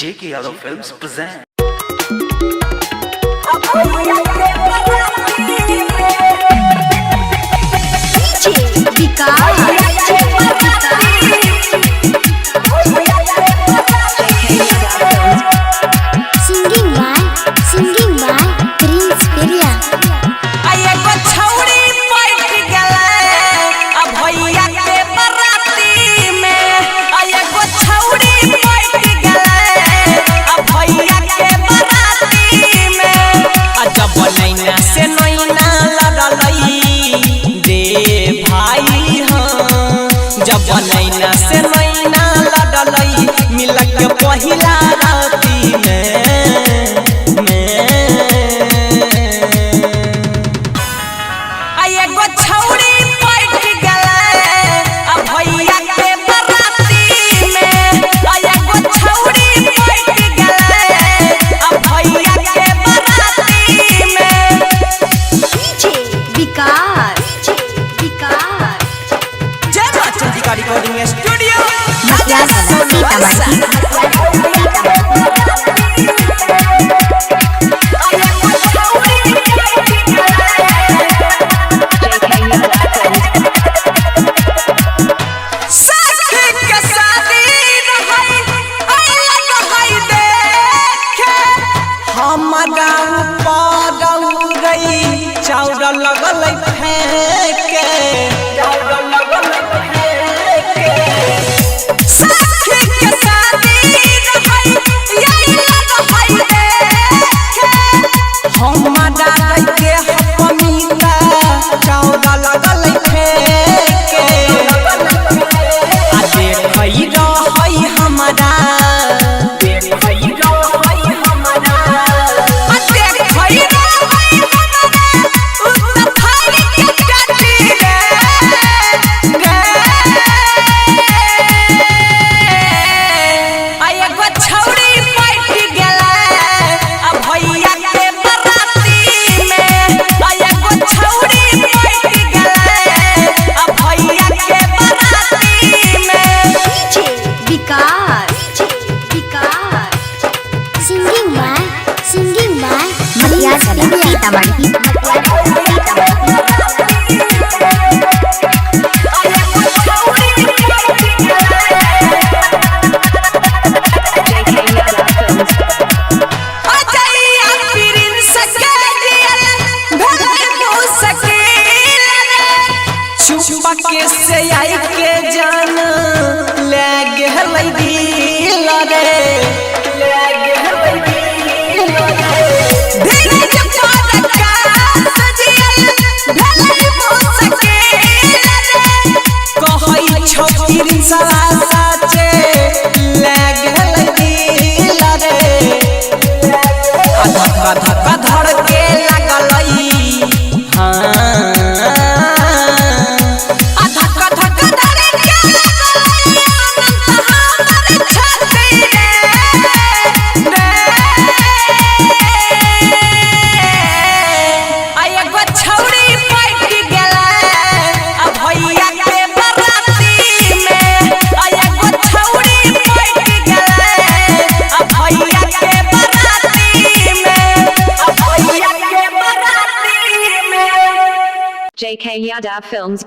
J.K. Yadav Films present. Singing by Prince Peria. जब नैना से नैना लड़लई मिलक के पहिला राती में एगो छौड़ी पट गले आ भैया के बराती में एगो छौड़ी पट गले आ भैया के बराती में DJ विकास रिकॉर्डिंग स्टूडियो चाउर लगल फेंके के से आई के जान ले गेलै दिल रे ले गेलै दिल रे धीरे जब का सजियल भले मुसकिल रे कहै छोरी साचे ले गेलै दिल रे धक्का धक्का धड़ के लगलै हां J.K. Yadav Films.